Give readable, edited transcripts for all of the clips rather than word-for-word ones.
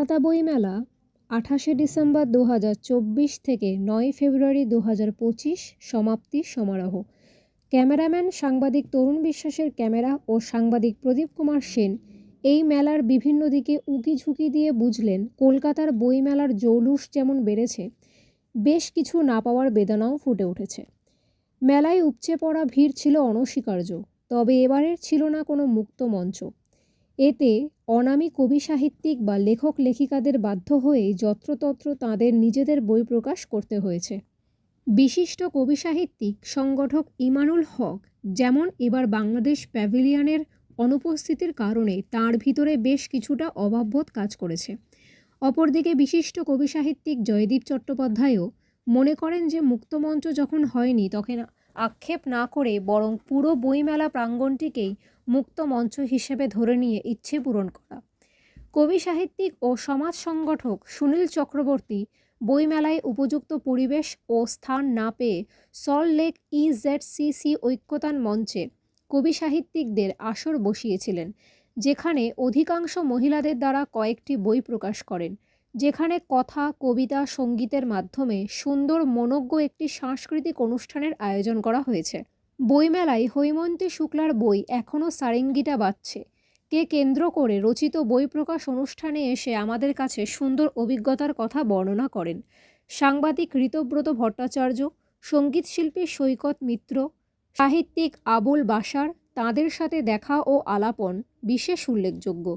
কলকাতা বইমেলা 28শে ডিসেম্বর 2024 থেকে 9 ফেব্রুয়ারি 2025 সমাপ্তি সমারোহ। ক্যামেরাম্যান সাংবাদিক তরুণ বিশ্বাসের ক্যামেরা ও সাংবাদিক প্রদীপ কুমার সেন এই মেলার বিভিন্ন দিকে উঁকি ঝুঁকি দিয়ে বুঝলেন কলকাতার বইমেলার জৌলুস যেমন বেড়েছে, বেশ কিছু না পাওয়ার বেদনাও ফুটে উঠেছে। মেলায় উপচে পড়া ভিড় ছিল অনস্বীকার্য, তবে এবারের ছিল না কোনো মুক্ত মঞ্চ। এতে অনামী কবি সাহিত্যিক বা লেখক লেখিকাদের বাধ্য হয়েই যত্রতত্র তাঁদের নিজেদের বই প্রকাশ করতে হয়েছে। বিশিষ্ট কবি সাহিত্যিক সংগঠক ইমানুল হক যেমন এবার বাংলাদেশ প্যাভিলিয়নের অনুপস্থিতির কারণে তাঁর ভিতরে বেশ কিছুটা অভাববোধ কাজ করেছে। অপরদিকে বিশিষ্ট কবি সাহিত্যিক জয়দীপ চট্টোপাধ্যায়ও মনে করেন যে মুক্তমঞ্চ যখন হয়নি তখন আক্ষেপ না করে বরং পুরো বইমেলা প্রাঙ্গণটিকেই মুক্ত মঞ্চ হিসেবে ধরে নিয়ে ইচ্ছে পূরণ করা। কবি সাহিত্যিক ও সমাজ সংগঠক সুনীল চক্রবর্তী বইমেলায় উপযুক্ত পরিবেশ ও স্থান না পেয়ে সল্ট লেক ইজেডসিসি ঐক্যতান মঞ্চে কবি সাহিত্যিকদের আসর বসিয়েছিলেন, যেখানে অধিকাংশ মহিলাদের দ্বারা কয়েকটি বই প্রকাশ করেন, যেখানে কথা, কবিতা, সঙ্গীতের মাধ্যমে সুন্দর মনোজ্ঞ একটি সাংস্কৃতিক অনুষ্ঠানের আয়োজন করা হয়েছে। বইমেলায় হৈমন্তী শুক্লার বই এখনও সারেঙ্গিটা বাজছে কে কেন্দ্র করে রচিত বই প্রকাশ অনুষ্ঠানে এসে আমাদের কাছে সুন্দর অভিজ্ঞতার কথা বর্ণনা করেন সাংবাদিক ঋতব্রত ভট্টাচার্য, সঙ্গীতশিল্পী সৈকত মিত্র, সাহিত্যিক আবুল বাশার। তাঁদের সাথে দেখা ও আলাপন বিশেষ উল্লেখযোগ্য।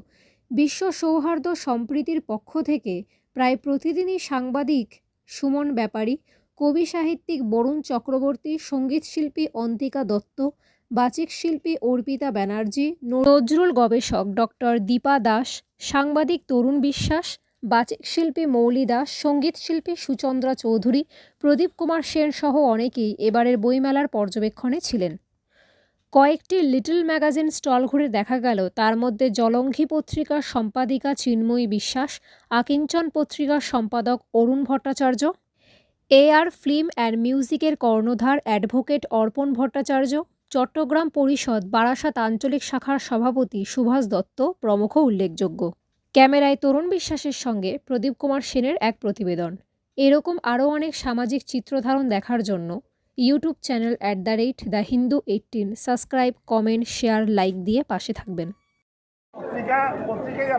বিশ্ব সৌহার্দ্য সম্প্রীতির পক্ষ থেকে প্রায় প্রতিদিনই সাংবাদিক সুমন ব্যাপারী, কবি সাহিত্যিক বরুণ চক্রবর্তী, সঙ্গীতশিল্পী অন্তিকা দত্ত, বাচিক শিল্পী অর্পিতা ব্যানার্জি, নজরুল গবেষক ডক্টর দীপা দাস, সাংবাদিক তরুণ বিশ্বাস, বাচিক শিল্পী মৌলি দাস, সঙ্গীতশিল্পী সুচন্দ্রা চৌধুরী, প্রদীপ কুমার সেন সহ অনেকেই এবারের বইমেলার পর্যবেক্ষণে ছিলেন। কয়েকটি লিটল ম্যাগাজিন স্টল ঘুরে দেখা গেল তার মধ্যে জলঙ্ঘি পত্রিকার সম্পাদিকা চিন্ময়ী বিশ্বাস, আকিঞ্চন পত্রিকার সম্পাদক অরুণ ভট্টাচার্য, AR ফিল্ম অ্যান্ড মিউজিকের কর্ণধার অ্যাডভোকেট অর্পণ ভট্টাচার্য, চট্টগ্রাম পরিষদ বারাসাত আঞ্চলিক শাখার সভাপতি সুভাষ দত্ত প্রমুখ উল্লেখযোগ্য। ক্যামেরায় তরুণ বিশ্বাসের সঙ্গে প্রদীপ কুমার সেনের এক প্রতিবেদন। এরকম আরও অনেক সামাজিক চিত্রধারণ দেখার জন্য YouTube channel @the Hindu 18 subscribe, comment, share, like দিয়ে পাশে থাকবেন। পত্রিকায়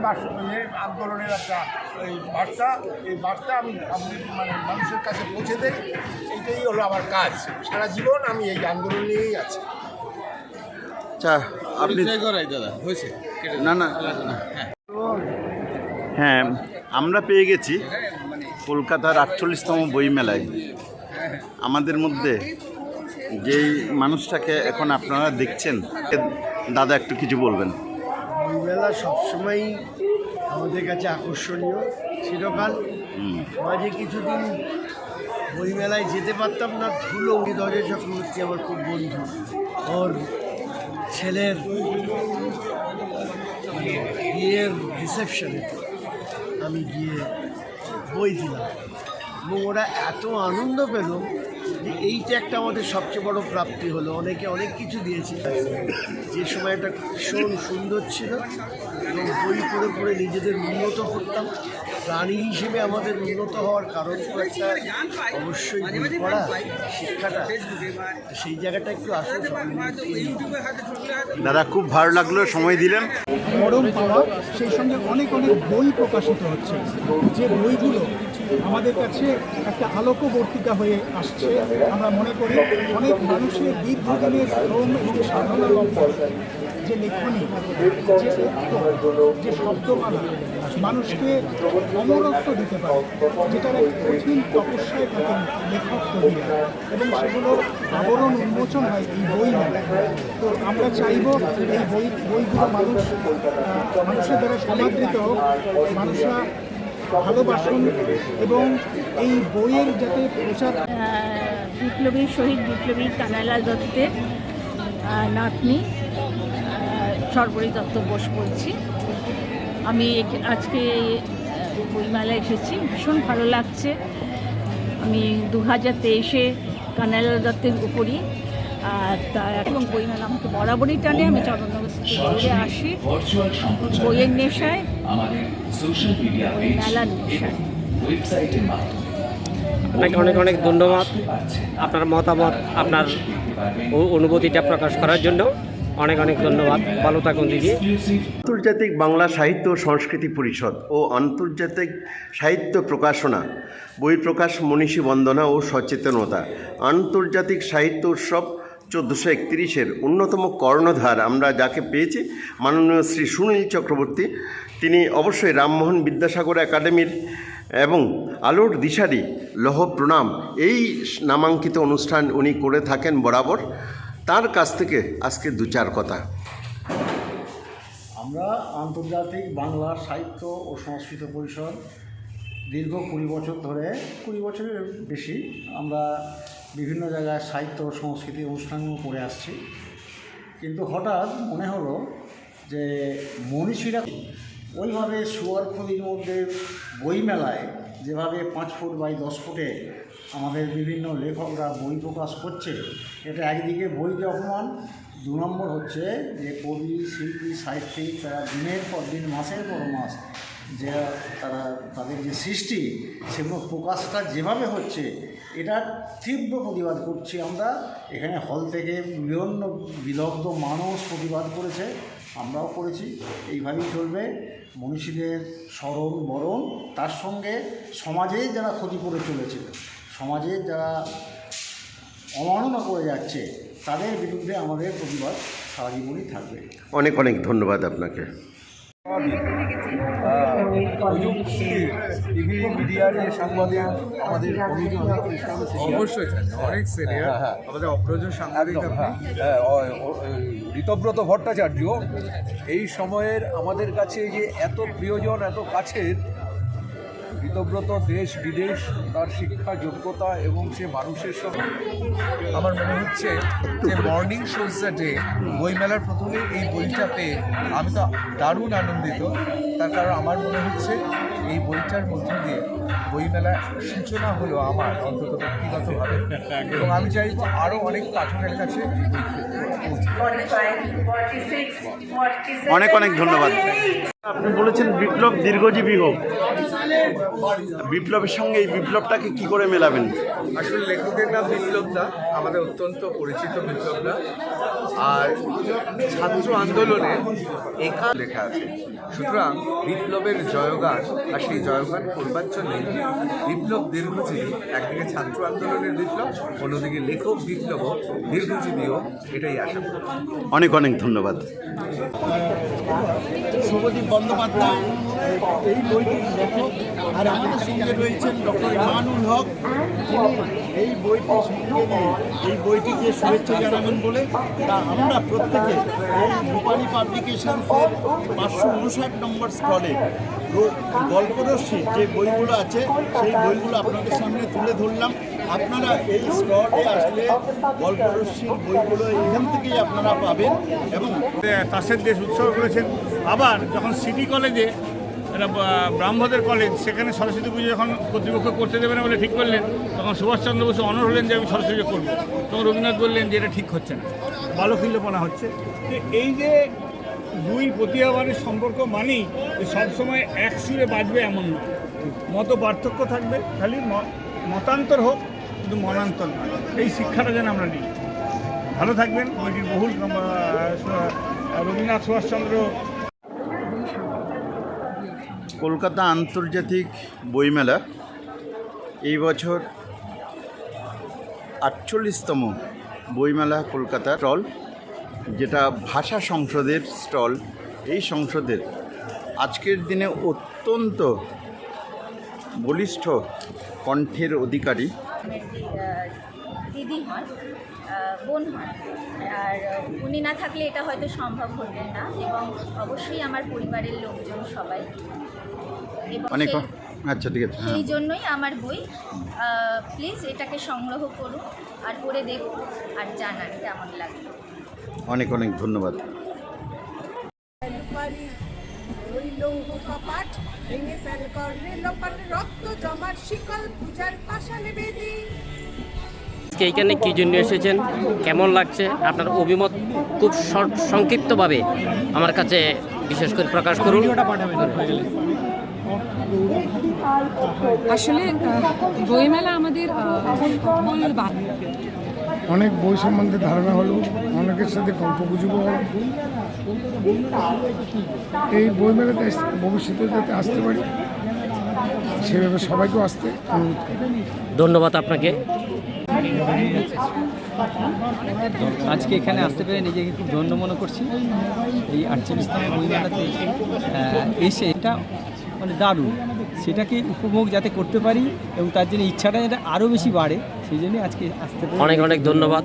আন্দোলনের একটা এই বার্তা আমি মানুষের কাছে পৌঁছে দেই, এইটাই হলো আমার কাজ। সারা জীবন আমি এই আন্দোলন নিয়েই আছি। আচ্ছা, আপনি হয়েছে না হ্যাঁ, আমরা পেয়ে গেছি কলকাতার 48তম বইমেলায়। আমাদের মধ্যে যেই মানুষটাকে এখন আপনারা দেখছেন, দাদা একটু কিছু বলবেন। বইমেলা সবসময়ই আমাদের কাছে আকর্ষণীয়, চিরকাল। মাঝে কিছুদিন বইমেলায় যেতে পারতাম না, ধুলো। অজয় চক্রবর্তী আমার খুব বন্ধু, ওর ছেলের বিয়ের রিসেপশনে আমি গিয়ে বই দিলাম এবং ওরা এত আনন্দ পেল যে এইটা একটা আমাদের সবচেয়ে বড় প্রাপ্তি হলো। অনেকে অনেক কিছু দিয়েছে, যে সময়টা ভীষণ সুন্দর ছিল এবং বই পড়ে পড়ে নিজেদের উন্নত করতাম। প্রাণী হিসেবে আমাদের উন্নত হওয়ার কারণ তো একটা অবশ্যই বই পড়া, শিক্ষাটা। সেই জায়গাটা একটু আসলে দাদা খুব ভালো লাগলো, সময় দিলেন। গরম পাওয়া, সেই সঙ্গে অনেক অনেক বই প্রকাশিত হচ্ছে, যে বইগুলো আমাদের কাছে একটা আলোকবর্তিকা হয়ে আসছে। আমরা মনে করি অনেক মানুষের দীর্ঘদিনের শ্রম এবং সাধনার যে লেখনী, যে শব্দমালা মানুষকে অমরত্ব দিতে পারে, যেটার এক কঠিন তপস্যায় থাকেন লেখক কবিরা, এবং সেগুলোর আবরণ উন্মোচন হয় এই বই মেলায়। তো আমরা চাইব এই বইগুলো মানুষের দ্বারা সমাদৃত হোক, মানুষরা ভালোবাসুন এবং এই বইয়ের যাতে প্রচার। বিপ্লবী শহীদ বিপ্লবী কানাইলাল দত্তের নাতনি সর্বরী দত্ত বোস বলছি। আমি আজকে বইমেলায় এসেছি, ভীষণ ভালো লাগছে। আমি 2023-এ কানাইলাল দত্তের উপরই আর তা এবং বইমেলা আমাকে বরাবরই টানে। আমি চন্দননগর থেকে ঘুরে আসি বইয়ের নেশায়, বই মেলার নেশায়। আপনাকে অনেক অনেক ধন্যবাদ আপনার মতামত, আপনার অনুভূতিটা প্রকাশ করার জন্য অনেক অনেক ধন্যবাদ। ভালো থাকুন দিদি। আন্তর্জাতিক বাংলা সাহিত্য ও সংস্কৃতি পরিষদ ও আন্তর্জাতিক সাহিত্য প্রকাশনা, বই প্রকাশ, মনীষী বন্দনা ও সচেতনতা, আন্তর্জাতিক সাহিত্য উৎসব 1431-এর অন্যতম কর্ণধার আমরা যাকে পেয়েছি, মাননীয় শ্রী সুনীল চক্রবর্তী। তিনি অবশ্যই রামমোহন বিদ্যাসাগর একাডেমির এবং আলোর দিশারি লৌহ প্রণাম এই নামাঙ্কিত অনুষ্ঠান উনি করে থাকেন বরাবর। তার কাছ থেকে আজকে দু চার কথা। আমরা আন্তর্জাতিক বাংলা সাহিত্য ও সংস্কৃতি পরিষদ দীর্ঘ 20 বছর ধরে, 20 বছরের বেশি আমরা বিভিন্ন জায়গায় সাহিত্য ও সংস্কৃতি অনুষ্ঠানও করে আসছি। কিন্তু হঠাৎ মনে হলো যে মনীষীরা ওইভাবে সুয়ারখলির মধ্যে বইমেলায় যেভাবে 5 ফুট বাই 10 ফুটে আমাদের বিভিন্ন লেখকরা বই প্রকাশ করছে, এটা একদিকে বইকে অপমান, 2 নম্বর হচ্ছে যে কবি, শিল্পী, সাহিত্যিক তারা দিনের পর দিন, মাসের পর মাস যে তাদের যে সৃষ্টি সেগুলো প্রকাশটা যেভাবে হচ্ছে, এটার তীব্র প্রতিবাদ করছি আমরা। এখানে হল থেকে বিভিন্ন বিলগ্ধ মানুষ প্রতিবাদ করেছে, আমরাও করেছি। এইভাবেই চলবে। মনীষীদের স্মরণ বরণ, তার সঙ্গে সমাজে যারা ক্ষতি করে চলেছে, সমাজের যারা অমাননা করে যাচ্ছে, তাদের বিরুদ্ধে আমাদের প্রতিবাদ সারা জীবনই থাকবে। অনেক অনেক ধন্যবাদ আপনাকে। টিভি মিডিয়ার যে সাংবাদিক আমাদের অবশ্যই অনেক সিনিয়র আমাদের অগ্রজ সাংবাদিক ঋতব্রত ভট্টাচার্য এই সময়ের আমাদের কাছে যে এত প্রিয়জন, এত কাছের। ঋতব্রত দেশ বিদেশ, তার শিক্ষা যোগ্যতা এবং সে মানুষের সঙ্গে আমার মনে হচ্ছে যে মর্নিং শোজে বইমেলার প্রথমে এই বইটা পেয়ে আমি তো দারুণ আনন্দিত। তার কারণ আমার মনে হচ্ছে এই বইটার মধ্য দিয়ে বইমেলার সূচনা হলো আমার, অন্তত ব্যক্তিগতভাবে, এবং আমি চাইব আরও অনেক পাঠকের কাছে অনেক অনেক ধন্যবাদ। আপনি বলেছেন বিপ্লব দীর্ঘজীবী হোক, বিপ্লবের সঙ্গে এই বিপ্লবটাকে কি করে মেলাবেন? আসলে লেখকের নাম বিপ্লবদা, আমাদের অত্যন্ত পরিচিত বিপ্লবদা। আর ছাত্র আন্দোলনে এখানে লেখা আছে, সুতরাং বিপ্লবের জয়গান আর সেই জয়গান করবার জন্যে বিপ্লব দীর্ঘজীবী, একদিকে ছাত্র আন্দোলনের বিপ্লব, অন্যদিকে লেখক বিপ্লব দীর্ঘজীবীও, এটাই আশা করি। অনেক অনেক ধন্যবাদ। শুভদীপ বন্দ্যোপাধ্যায় এই বইটির লেখক, আর আমাদের সঙ্গে রয়েছেন ডক্টর ইমানুল হক, যিনি এই বইটি সঙ্গে নিয়ে এই বইটিকে শুভেচ্ছা জানাবেন বলে তা আমরা প্রত্যেকে এই রূপালী পাবলিকেশনসের 559 নম্বর স্টলে গল্পরশ্মির যে বইগুলো আছে সেই বইগুলো আপনাদের সামনে তুলে ধরলাম। আপনারা এই স্টলে আসলে গল্পরশ্মির বইগুলো এখান থেকেই আপনারা পাবেন। এবং তাসের দেশ উৎসর্গ করেছেন। আবার যখন সিটি কলেজে, এটা ব্রাহ্মদের কলেজ, সেখানে সরস্বতী পুজো যখন কর্তৃপক্ষ করতে দেবে না বলে ঠিক করলেন, তখন সুভাষচন্দ্র বসু অনড় হলেন যে আমি সরস্বতী পুজো করবো। তখন রবীন্দ্রনাথ বললেন যে এটা ঠিক হচ্ছে না, বালকীল্যপনা হচ্ছে। এই যে দুই প্রতিভাবানের সম্পর্ক মানেই যে সবসময় এক সুরে বাজবে এমন নয়, মত পার্থক্য থাকবে, খালি মতান্তর হোক কিন্তু মনান্তর নয়। এই শিক্ষাটা যেন আমরা নিই। ভালো থাকবেন। বইটির বহুল রবীন্দ্রনাথ সুভাষচন্দ্র। কলকাতা আন্তর্জাতিক বইমেলা এই বছর 48তম বইমেলা কলকাতা স্টল, যেটা ভাষা সংসদের স্টল। এই সংসদের আজকের দিনে অত্যন্ত বলিষ্ঠ কণ্ঠের অধিকারী দিদি হন, বোন হন, আর উনি না থাকলে এটা হয়তো সম্ভব হতেন না। এবং অবশ্যই আমার পরিবারের লোকজন সবাই, অনেক। আচ্ছা, ঠিক আছে। সেই জন্যই আমার বই। প্লিজ এটাকে সংগ্রহ করুন আর পড়ে দেখুন আর জানান কেমন লাগলো। অনেক অনেক ধন্যবাদ। ওই লৌহ কপাট ভেঙে ফেল কর রেলপাট, রক্ত জমার শিকল পূজার পাশানে বেদি। আজকে এইখানে কী জন্য এসেছেন, কেমন লাগছে আপনার অভিমত খুব সংক্ষিপ্তভাবে আমার কাছে বিশেষ করে প্রকাশ করুন। আসলে বইমেলা আমাদের অনেক বই সম্বন্ধে ধারণা হলো, অনেকের সাথে গল্প গুজবও হলো। এই বইমেলাতে ভবিষ্যতে যাতে আসতে পারি সেভাবে সবাইকেও আসতে অনুরোধ করি। ধন্যবাদ আপনাকে। আজকে এখানে আসতে পেরে নিজেকে খুব ধন্য মনে করছি। এই 48তম বইমেলাতে এসে এটা মানে দারুণ, সেটাকে উপভোগ যাতে করতে পারি এবং তার জন্য ইচ্ছাটা যাতে আরও বেশি বাড়ে, সেই জন্যই আজকে আসতে পারি। অনেক অনেক ধন্যবাদ।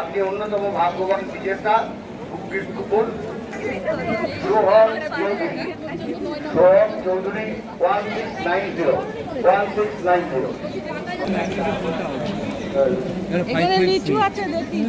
আপনি অন্যতম ভাগ্যবান বিজেতা কুকুর সোহম চৌধুরী 1690 এখানে লিচু আছে দেখি।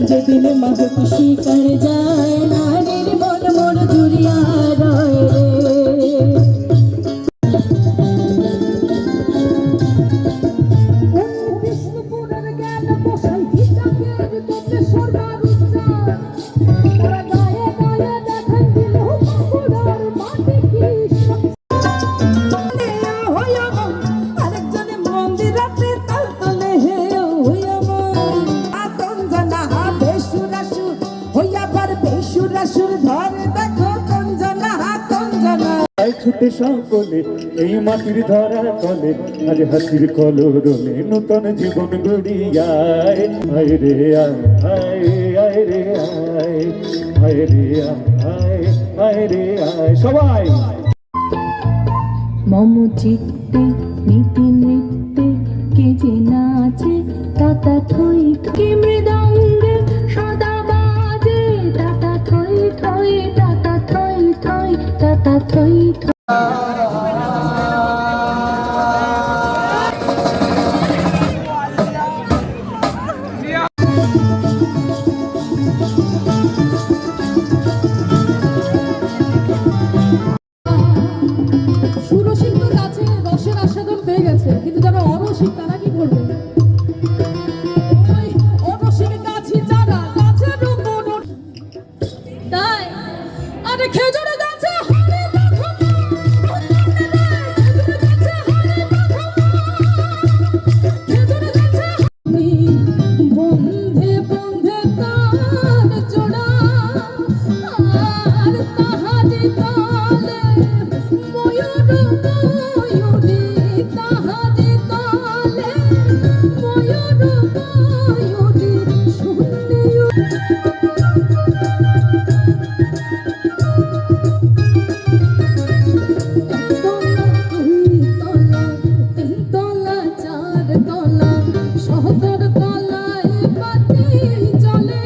যেদিন মা খুশি কর যায় নারীর মন মোর জুড়িয়া রয় বিষ্ণুপুরের জ্ঞান বসাই গীতাকের তোতে সর্বার উচ্চার ওরা গায়ে গায়ে দেখাই দিল বাঁকুড়ার মাটি কি আরেকজনে মন্দিরাতে তাল তলে হে হইয়া ছুটে সকলে এই মাটির ধরা কলে আজ হাসির কলরণে নূতন জীবন গড়িয়ায় আয় রে আয় আয় রে আয় আয় রে আয় আয় রে আয় সবাই মম চিত্তে নীতি নৃত্যে কে যে নাচে তাতা থই কে মৃদঙ্গে সদা বাজে তাতা থই থই তাতা থই থই তাতা থই থই। সুরসিক তো গাছে রসের আস্বাদন পেয়ে গেছে, কিন্তু যারা অরসিক তারা কি করবে? অরসিক গাছি যারা গাছের উপর তাই আরে খেজুর গাছে হারে দেখো বন্ধে বন্ধে কার জোড়া আর তাহারে তালে ময়ূর ময়ূরী তাহারে তালে ময়ূর ময়ূরী শুনে তলা চার তলা সহতর তলায় বাতি চলে।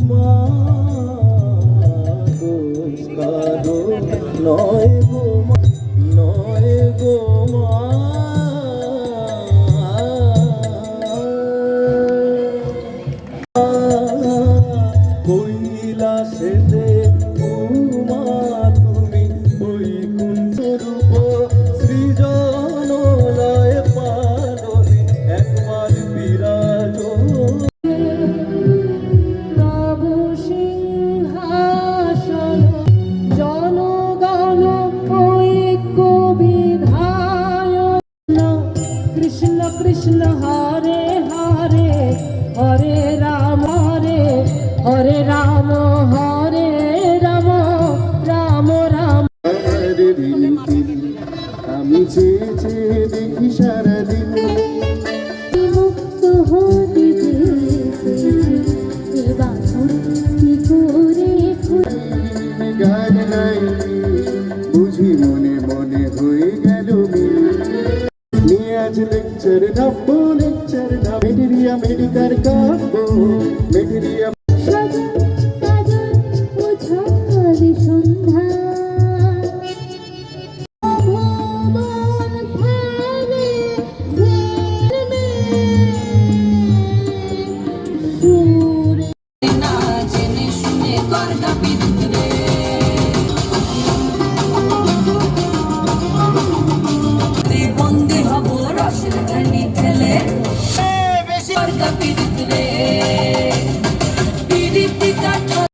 মা নয় গো মা, নয় গো মা। কৈলাসেতে উমা তুমি বৈকুণ্ঠ রূপ সৃজন লয় পালনে একবার বিরাজ। তব সিংহাসন জনগণ ঐক্য বিধায়ক। কৃষ্ণ কৃষ্ণ হরে হরে হরে রাম হরে রাম হরে রাম রাম রাম। আমি চেয়ে চেয়ে দেখি সারাদিন মুক্ত হতে চেয়েছি এবার কি করে গান নাই বুঝি মনে মনে হয়ে গেল নিয়ে আজ লেকচার নামবো লেকচার না মেটেরিয়া মেডিকার কাঁদবো মেটেরিয়া